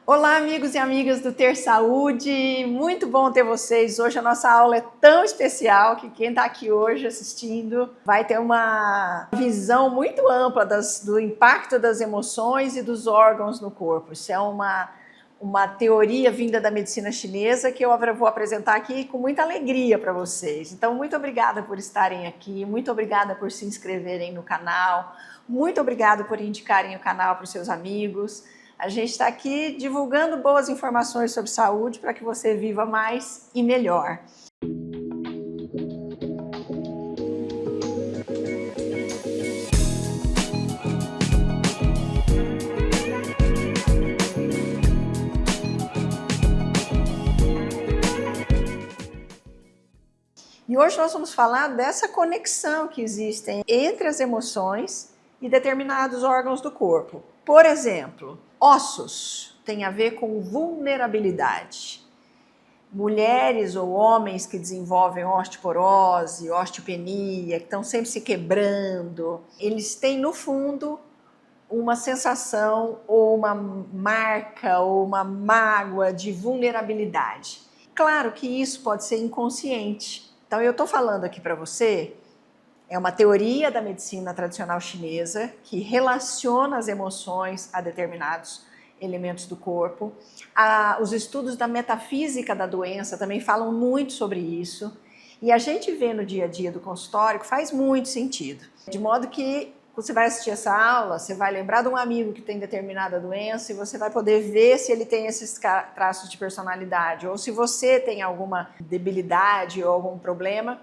Olá, amigos e amigas do Ter Saúde, muito bom ter vocês. Hoje a nossa aula é tão especial que quem está aqui hoje assistindo vai ter uma visão muito ampla do impacto das emoções e dos órgãos no corpo. Isso é uma teoria vinda da medicina chinesa que eu vou apresentar aqui com muita alegria para vocês. Então, muito obrigada por estarem aqui, muito obrigada por se inscreverem no canal, muito obrigada por indicarem o canal para os seus amigos. A gente está aqui divulgando boas informações sobre saúde para que você viva mais e melhor. E hoje nós vamos falar dessa conexão que existe entre as emoções e determinados órgãos do corpo. Por exemplo, ossos tem a ver com vulnerabilidade. Mulheres ou homens que desenvolvem osteoporose, osteopenia, que estão sempre se quebrando, eles têm no fundo uma sensação ou uma marca ou uma mágoa de vulnerabilidade. Claro que isso pode ser inconsciente. Então eu estou falando aqui para você, é uma teoria da medicina tradicional chinesa que relaciona as emoções a determinados elementos do corpo. Os estudos da metafísica da doença também falam muito sobre isso. E a gente vê no dia a dia do consultório que faz muito sentido. De modo que você vai assistir essa aula, você vai lembrar de um amigo que tem determinada doença e você vai poder ver se ele tem esses traços de personalidade ou se você tem alguma debilidade ou algum problema.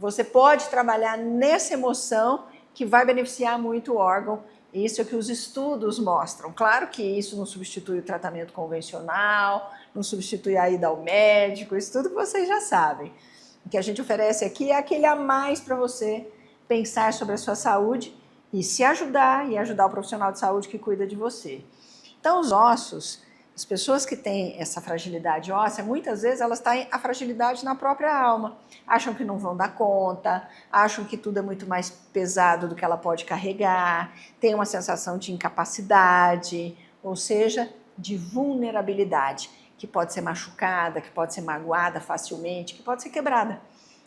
Você pode trabalhar nessa emoção que vai beneficiar muito o órgão. Isso é o que os estudos mostram. Claro que isso não substitui o tratamento convencional, não substitui a ida ao médico, isso tudo que vocês já sabem. O que a gente oferece aqui é aquele a mais para você pensar sobre a sua saúde e se ajudar e ajudar o profissional de saúde que cuida de você. Então, os ossos, as pessoas que têm essa fragilidade óssea, muitas vezes elas têm a fragilidade na própria alma. Acham que não vão dar conta, acham que tudo é muito mais pesado do que ela pode carregar, tem uma sensação de incapacidade, ou seja, de vulnerabilidade, que pode ser machucada, que pode ser magoada facilmente, que pode ser quebrada.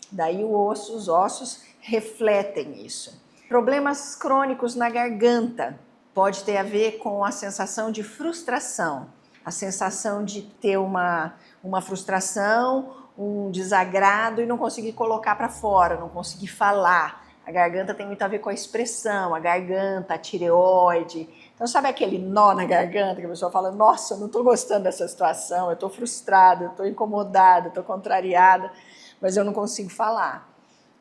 Daí os ossos refletem isso. Problemas crônicos na garganta pode ter a ver com a sensação de frustração, a sensação de ter uma frustração, um desagrado e não conseguir colocar para fora, não conseguir falar. A garganta tem muito a ver com a expressão, a garganta, a tireoide. Então, sabe aquele nó na garganta que a pessoa fala, nossa, eu não estou gostando dessa situação, eu estou frustrada, eu estou incomodada, eu estou contrariada, mas eu não consigo falar.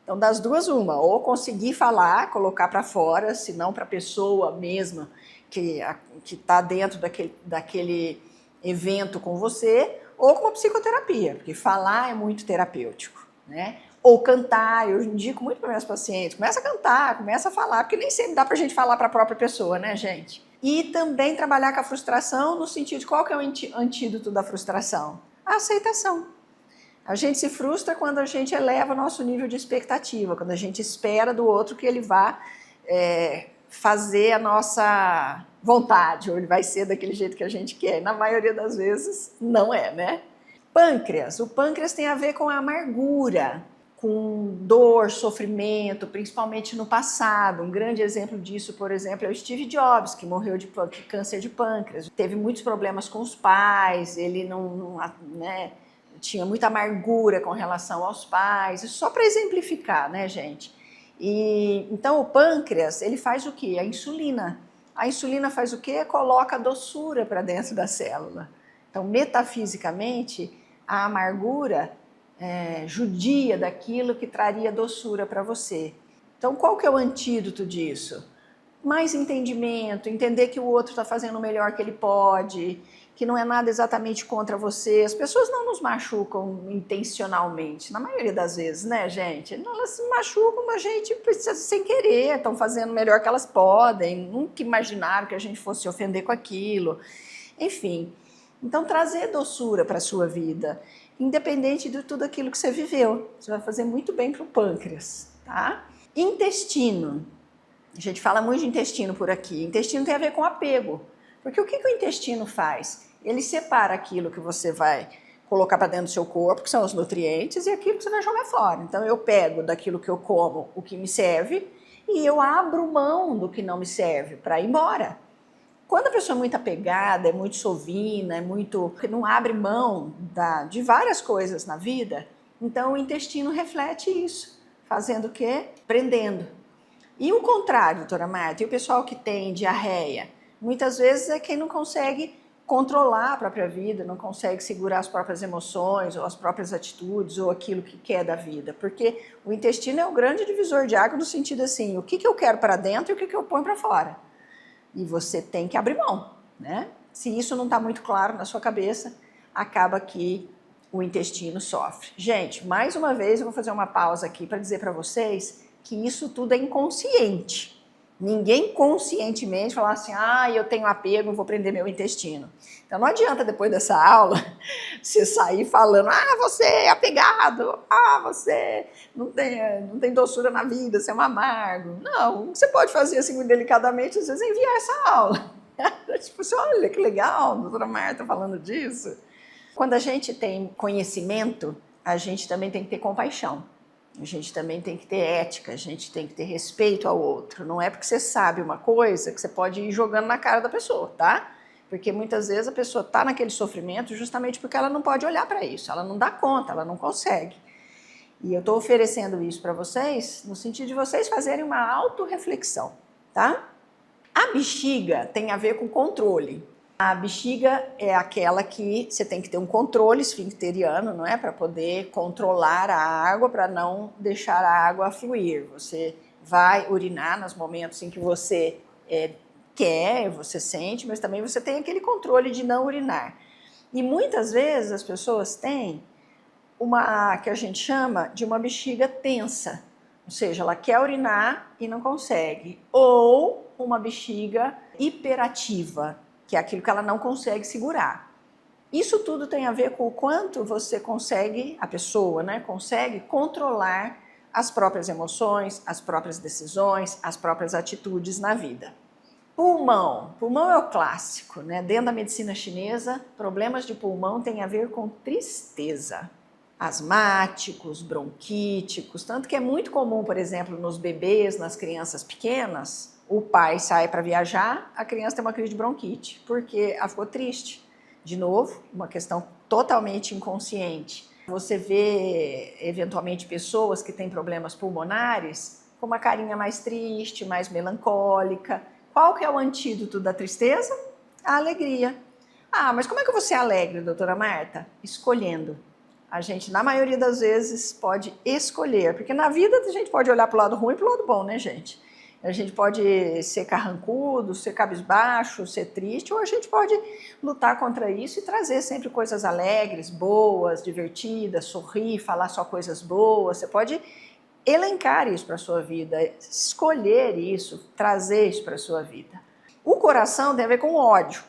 Então, das duas, uma, ou conseguir falar, colocar para fora, se não para a pessoa mesma que está dentro daquele evento com você, ou com uma psicoterapia, porque falar é muito terapêutico, né? Ou cantar, eu indico muito para meus pacientes, começa a cantar, começa a falar, porque nem sempre dá para a gente falar para a própria pessoa, né, gente? E também trabalhar com a frustração no sentido de qual que é o antídoto da frustração? A aceitação. A gente se frustra quando a gente eleva o nosso nível de expectativa, quando a gente espera do outro que ele vá fazer a nossa vontade, ou ele vai ser daquele jeito que a gente quer. Na maioria das vezes, não é, né? Pâncreas. O pâncreas tem a ver com a amargura, com dor, sofrimento, principalmente no passado. Um grande exemplo disso, por exemplo, é o Steve Jobs, que morreu de câncer de pâncreas. Teve muitos problemas com os pais, ele né, tinha muita amargura com relação aos pais, só para exemplificar, né, gente? Então, o pâncreas, ele faz o quê? A insulina. A insulina faz o quê? Coloca doçura para dentro da célula. Então, metafisicamente, a amargura judia daquilo que traria doçura para você. Então, qual que é o antídoto disso? Mais entendimento, entender que o outro está fazendo o melhor que ele pode, que não é nada exatamente contra você. As pessoas não nos machucam intencionalmente, na maioria das vezes, né, gente? Elas se machucam a gente sem querer, estão fazendo o melhor que elas podem, nunca imaginaram que a gente fosse se ofender com aquilo. Enfim, então trazer doçura para a sua vida, independente de tudo aquilo que você viveu. Você vai fazer muito bem para o pâncreas, tá? Intestino. A gente fala muito de intestino por aqui. Intestino tem a ver com apego. Porque o que o intestino faz? ele separa aquilo que você vai colocar para dentro do seu corpo, que são os nutrientes, e aquilo que você vai jogar fora. Então eu pego daquilo que eu como o que me serve e eu abro mão do que não me serve para ir embora. Quando a pessoa é muito apegada, é muito sovina, não abre mão de várias coisas na vida, então o intestino reflete isso, fazendo o quê? Prendendo. E o contrário, doutora Marta, e o pessoal que tem diarreia, muitas vezes é quem não consegue controlar a própria vida, não consegue segurar as próprias emoções, ou as próprias atitudes, ou aquilo que quer da vida, porque o intestino é o grande divisor de água no sentido assim, o que eu quero para dentro e o que eu ponho para fora. E você tem que abrir mão, né? Se isso não está muito claro na sua cabeça, acaba que o intestino sofre. Gente, mais uma vez eu vou fazer uma pausa aqui para dizer para vocês que isso tudo é inconsciente. Ninguém conscientemente fala assim, eu tenho apego, vou prender meu intestino. Então não adianta depois dessa aula você sair falando, você é apegado, você não tem doçura na vida, você é um amargo. Não, o que você pode fazer assim muito delicadamente, às vezes, é enviar essa aula. Tipo assim, olha que legal, a doutora Marta falando disso. Quando a gente tem conhecimento, a gente também tem que ter compaixão. A gente também tem que ter ética, a gente tem que ter respeito ao outro. Não é porque você sabe uma coisa que você pode ir jogando na cara da pessoa, tá? Porque muitas vezes a pessoa está naquele sofrimento justamente porque ela não pode olhar para isso, ela não dá conta, ela não consegue. E eu estou oferecendo isso para vocês no sentido de vocês fazerem uma autorreflexão, tá? A bexiga tem a ver com controle. A bexiga é aquela que você tem que ter um controle esfincteriano, não é? Para poder controlar a água, para não deixar a água fluir. Você vai urinar nos momentos em que você quer, você sente, mas também você tem aquele controle de não urinar. E muitas vezes as pessoas têm uma que a gente chama de uma bexiga tensa, ou seja, ela quer urinar e não consegue, ou uma bexiga hiperativa, que é aquilo que ela não consegue segurar. Isso tudo tem a ver com o quanto você consegue, a pessoa, né, consegue controlar as próprias emoções, as próprias decisões, as próprias atitudes na vida. Pulmão. Pulmão é o clássico, né? Dentro da medicina chinesa, problemas de pulmão têm a ver com tristeza. Asmáticos, bronquíticos, tanto que é muito comum, por exemplo, nos bebês, nas crianças pequenas, o pai sai para viajar, a criança tem uma crise de bronquite, porque ela ficou triste. De novo, uma questão totalmente inconsciente. Você vê, eventualmente, pessoas que têm problemas pulmonares com uma carinha mais triste, mais melancólica. Qual que é o antídoto da tristeza? A alegria. Mas como é que eu vou ser alegre, doutora Marta? Escolhendo. A gente, na maioria das vezes, pode escolher, porque na vida a gente pode olhar para o lado ruim e para o lado bom, né, gente? A gente pode ser carrancudo, ser cabisbaixo, ser triste, ou a gente pode lutar contra isso e trazer sempre coisas alegres, boas, divertidas, sorrir, falar só coisas boas. Você pode elencar isso para a sua vida, escolher isso, trazer isso para a sua vida. O coração tem a ver com ódio.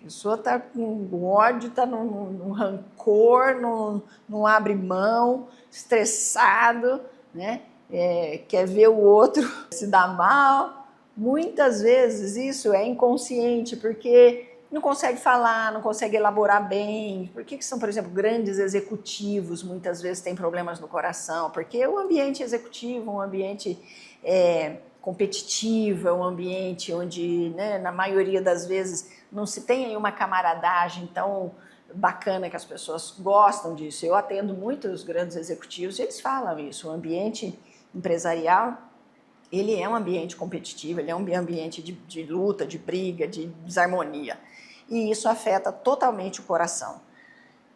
A pessoa está com ódio, está num rancor, não abre mão, estressado, né? Quer ver o outro se dar mal. Muitas vezes isso é inconsciente, porque não consegue falar, não consegue elaborar bem. Por que são, por exemplo, grandes executivos, muitas vezes têm problemas no coração? Porque o ambiente executivo, um ambiente competitivo, é um ambiente onde, né, na maioria das vezes, não se tem aí uma camaradagem tão bacana que as pessoas gostam disso. Eu atendo muitos grandes executivos e eles falam isso. O ambiente empresarial, ele é um ambiente competitivo, ele é um ambiente de luta, de briga, de desarmonia. E isso afeta totalmente o coração.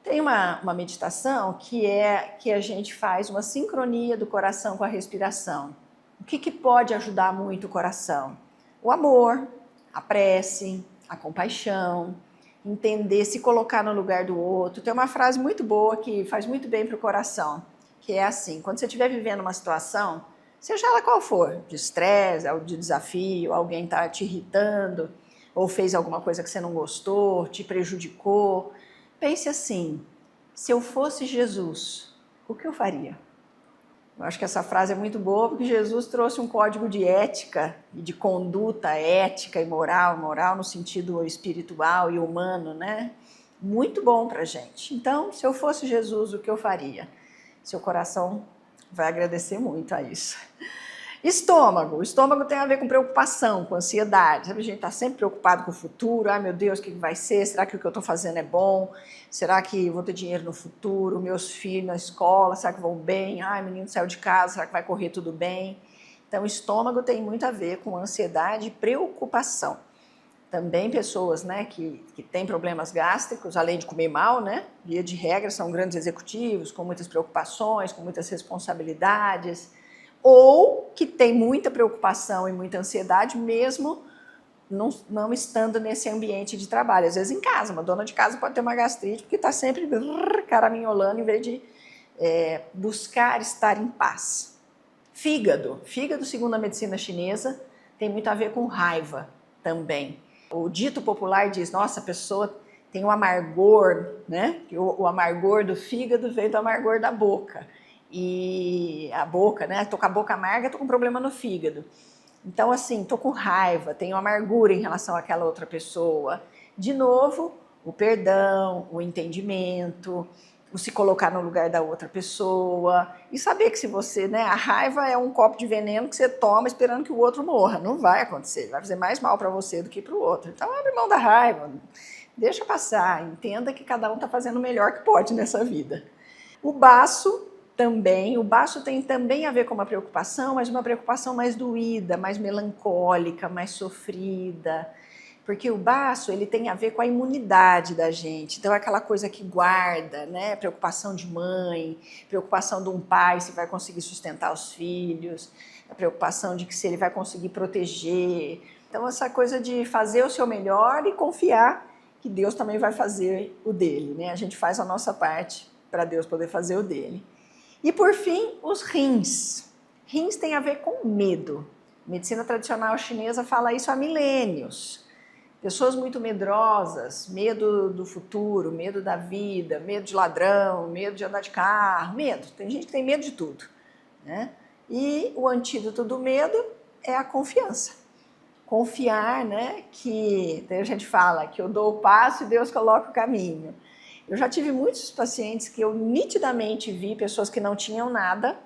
Tem uma meditação que a gente faz uma sincronia do coração com a respiração. O que pode ajudar muito o coração? O amor, a prece, a compaixão, entender, se colocar no lugar do outro. Tem uma frase muito boa que faz muito bem para o coração, que é assim: quando você estiver vivendo uma situação, seja ela qual for, de estresse, de desafio, alguém está te irritando, ou fez alguma coisa que você não gostou, te prejudicou, pense assim: se eu fosse Jesus, o que eu faria? Eu acho que essa frase é muito boa porque Jesus trouxe um código de ética e de conduta ética e moral, moral no sentido espiritual e humano, né? Muito bom pra gente. Então, se eu fosse Jesus, o que eu faria? Seu coração vai agradecer muito a isso. Estômago. O estômago tem a ver com preocupação, com ansiedade. Sabe? A gente está sempre preocupado com o futuro. Ai, meu Deus, o que vai ser? Será que o que eu estou fazendo é bom? Será que vou ter dinheiro no futuro? Meus filhos na escola, será que vão bem? Ai, menino saiu de casa, será que vai correr tudo bem? Então, o estômago tem muito a ver com ansiedade e preocupação. Também pessoas, né, que têm problemas gástricos, além de comer mal, né? Via de regra, são grandes executivos, com muitas preocupações, com muitas responsabilidades, ou que tem muita preocupação e muita ansiedade, mesmo não estando nesse ambiente de trabalho. Às vezes em casa, uma dona de casa pode ter uma gastrite, porque está sempre caraminholando, em vez de buscar estar em paz. Fígado. Fígado, segundo a medicina chinesa, tem muito a ver com raiva também. O dito popular diz, nossa, a pessoa tem um amargor, né? O amargor do fígado vem do amargor da boca. E a boca, né? Tô com a boca amarga, tô com problema no fígado. Então, assim, tô com raiva, tenho amargura em relação àquela outra pessoa. De novo, o perdão, o entendimento, o se colocar no lugar da outra pessoa e saber que se você, né? A raiva é um copo de veneno que você toma esperando que o outro morra. Não vai acontecer, vai fazer mais mal para você do que para o outro. Então, abre mão da raiva, deixa passar, entenda que cada um está fazendo o melhor que pode nessa vida. O baço também, o baço tem também a ver com uma preocupação, mas uma preocupação mais doída, mais melancólica, mais sofrida, porque o baço ele tem a ver com a imunidade da gente, então é aquela coisa que guarda, né? Preocupação de mãe, preocupação de um pai se vai conseguir sustentar os filhos, a preocupação de que se ele vai conseguir proteger, então essa coisa de fazer o seu melhor e confiar que Deus também vai fazer o dele, né? A gente faz a nossa parte para Deus poder fazer o dele. E por fim, os rins. Rins tem a ver com medo. A medicina tradicional chinesa fala isso há milênios. Pessoas muito medrosas, medo do futuro, medo da vida, medo de ladrão, medo de andar de carro, medo. Tem gente que tem medo de tudo, né? E o antídoto do medo é a confiança. Confiar, né? Que a gente fala que eu dou o passo e Deus coloca o caminho. Eu já tive muitos pacientes que eu nitidamente vi, pessoas que não tinham nada,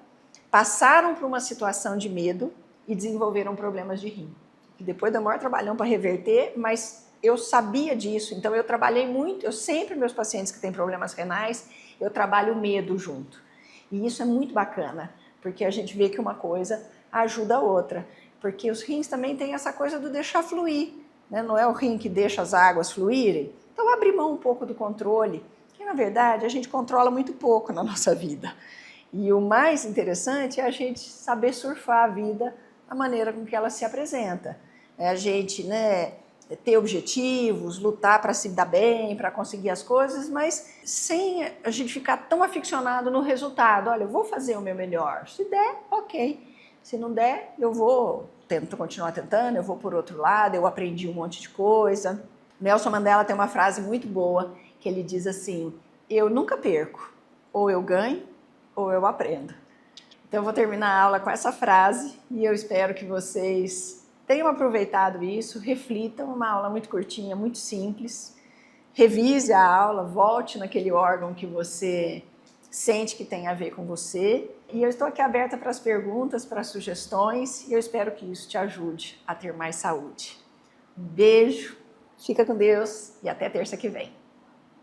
passaram por uma situação de medo e desenvolveram problemas de rim. E depois deu maior trabalhão para reverter, mas eu sabia disso, então eu trabalhei muito, eu sempre, meus pacientes que têm problemas renais, eu trabalho o medo junto. E isso é muito bacana, porque a gente vê que uma coisa ajuda a outra, porque os rins também têm essa coisa do deixar fluir, né? Não é o rim que deixa as águas fluírem, então abre mão um pouco do controle, que na verdade a gente controla muito pouco na nossa vida. E o mais interessante é a gente saber surfar a vida da maneira com que ela se apresenta. É a gente, né, ter objetivos, lutar para se dar bem, para conseguir as coisas, mas sem a gente ficar tão aficionado no resultado. Olha, eu vou fazer o meu melhor. Se der, ok. Se não der, eu vou continuar tentando, eu vou por outro lado, eu aprendi um monte de coisa. Nelson Mandela tem uma frase muito boa, que ele diz assim, eu nunca perco, ou eu ganho, ou eu aprendo. Então eu vou terminar a aula com essa frase e eu espero que vocês tenham aproveitado isso, reflitam, uma aula muito curtinha, muito simples, revise a aula, volte naquele órgão que você sente que tem a ver com você e eu estou aqui aberta para as perguntas, para as sugestões e eu espero que isso te ajude a ter mais saúde. Um beijo, fica com Deus e até terça que vem.